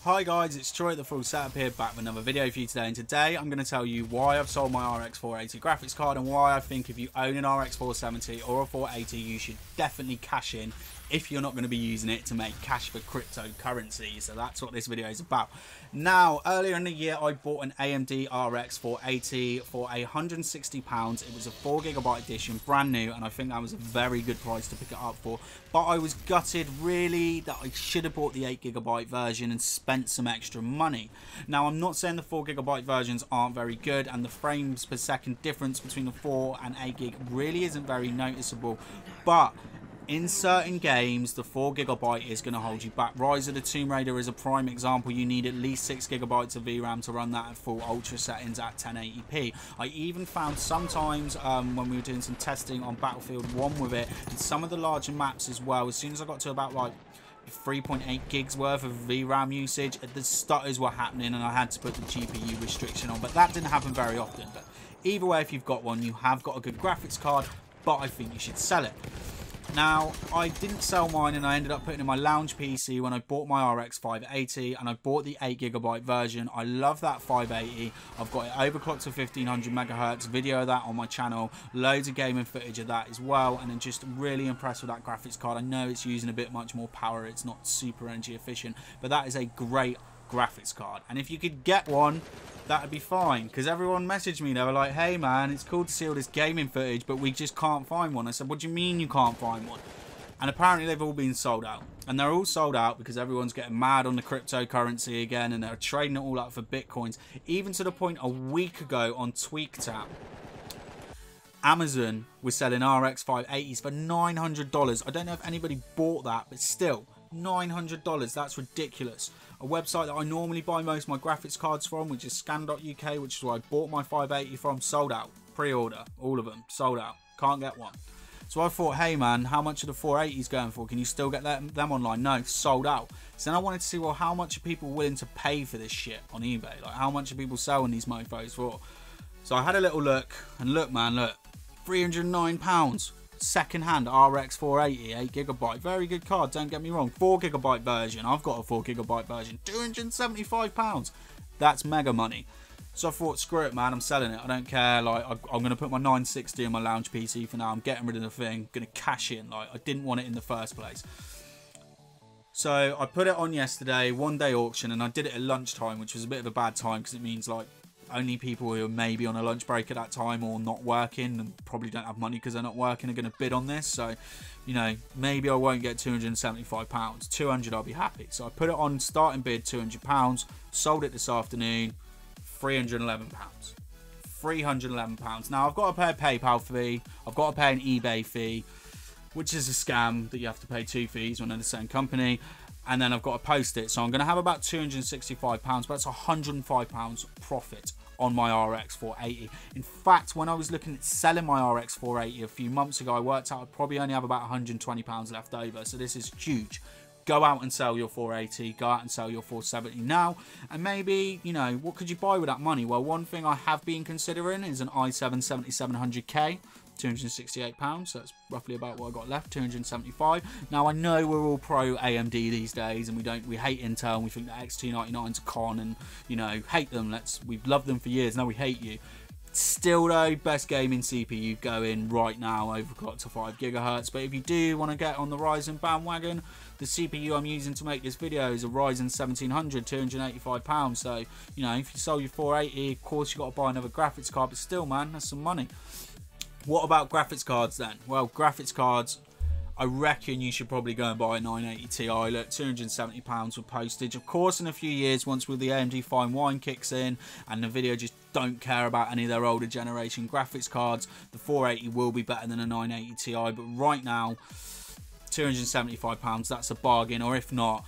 Hi guys, it's Troy the Full Setup here, back with another video for you today, and today I'm going to tell you why I've sold my RX 480 graphics card and why I think if you own an RX 470 or a 480 you should definitely cash in if you're not going to be using it to make cash for cryptocurrency. So that's what this video is about. Now, earlier in the year I bought an AMD RX 480 for £160. It was a 4GB edition, brand new, and I think that was a very good price to pick it up for. But I was gutted really that I should have bought the 8GB version and spent some extra money. Now, I'm not saying the 4GB versions aren't very good, and the frames per second difference between the 4 and 8GB really isn't very noticeable, but in certain games, the 4GB is going to hold you back. Rise of the Tomb Raider is a prime example. You need at least 6GB of VRAM to run that at full ultra settings at 1080p. I even found sometimes when we were doing some testing on Battlefield 1 with it, and some of the larger maps as well, as soon as I got to about like 3.8 gigs worth of VRAM usage, the stutters were happening and I had to put the GPU restriction on, but that didn't happen very often. But either way, if you've got one, you have got a good graphics card, but I think you should sell it. Now, I didn't sell mine and I ended up putting in my lounge PC when I bought my RX 580, and I bought the 8GB version. I love that 580. I've got it overclocked to 1500 megahertz, video of that on my channel, loads of gaming footage of that as well, and I'm just really impressed with that graphics card. I know it's using a bit much more power, it's not super energy efficient, but that is a great graphics card, and if you could get one, that would be fine, because everyone messaged me, they were like, hey man, it's cool to see all this gaming footage, but we just can't find one. I said, what do you mean you can't find one? And apparently they've all been sold out, and they're all sold out because everyone's getting mad on the cryptocurrency again, and they're trading it all up for bitcoins, even to the point a week ago on TweakTap Amazon was selling RX 580s for $900. I don't know if anybody bought that, but still, $900, that's ridiculous. A website that I normally buy most of my graphics cards from, which is scan.uk, which is where I bought my 580 from, sold out. Pre-order, all of them, sold out. Can't get one. So I thought, hey man, how much are the 480s going for? Can you still get them online? No, sold out. So then I wanted to see, well, how much are people willing to pay for this shit on eBay? Like, how much are people selling these mofos for? So I had a little look, and look man, look, £309. Second-hand RX 480, 8GB, very good card, don't get me wrong. 4GB version, I've got a 4GB version, £275. That's mega money. So I thought, screw it man, I'm selling it, I don't care. Like, I'm going to put my 960 on my lounge PC for now. I'm getting rid of the thing, going to cash in. Like, I didn't want it in the first place. So I put it on yesterday, one-day auction, and I did it at lunchtime, which was a bit of a bad time because it means like only people who are maybe on a lunch break at that time or not working and probably don't have money because they're not working are going to bid on this. So, you know, maybe I won't get £275. 200 I'll be happy. So I put it on starting bid, £200. Sold it this afternoon, £311. £311. Now I've got to pay a PayPal fee. I've got to pay an eBay fee, which is a scam that you have to pay 2 fees when they're the same company. And then I've got to post it. So I'm going to have about £265, but that's £105 profit on my RX 480. In fact, when I was looking at selling my RX 480 a few months ago, I worked out I'd probably only have about £120 left over. So this is huge. Go out and sell your 480, go out and sell your 470 now, and maybe, you know, what could you buy with that money? Well, one thing I have been considering is an i7 7700K, £268, so that's roughly about what I got left, 275. Now I know we're all pro AMD these days, and we hate Intel, and we think that X299's a con, and you know, hate them. We've loved them for years, now we hate you. Still though, best gaming CPU going right now, overclocked to 5 GHz. But if you do want to get on the Ryzen bandwagon, the CPU I'm using to make this video is a Ryzen 1700, £285. So, you know, if you sell your 480, of course you got to buy another graphics card, but still man, that's some money. What about graphics cards then? Well, graphics cards, I reckon you should probably go and buy a 980 Ti. Look, £270 with postage. Of course, in a few years, once with the AMD fine wine kicks in and Nvidia just don't care about any of their older generation graphics cards, the 480 will be better than a 980 Ti. But right now, £275, that's a bargain. Or if not,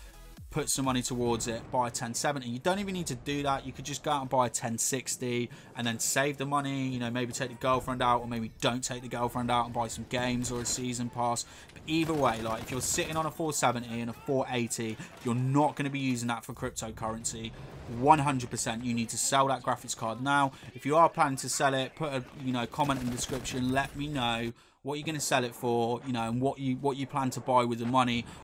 put some money towards it, buy a 1070. You don't even need to do that. You could just go out and buy a 1060 and then save the money, you know, maybe take the girlfriend out, or maybe don't take the girlfriend out and buy some games or a season pass. But either way, like, if you're sitting on a 470 and a 480, you're not going to be using that for cryptocurrency. 100% you need to sell that graphics card now. If you are planning to sell it, put a, you know, comment in the description, let me know what you're going to sell it for, you know, and what you plan to buy with the money.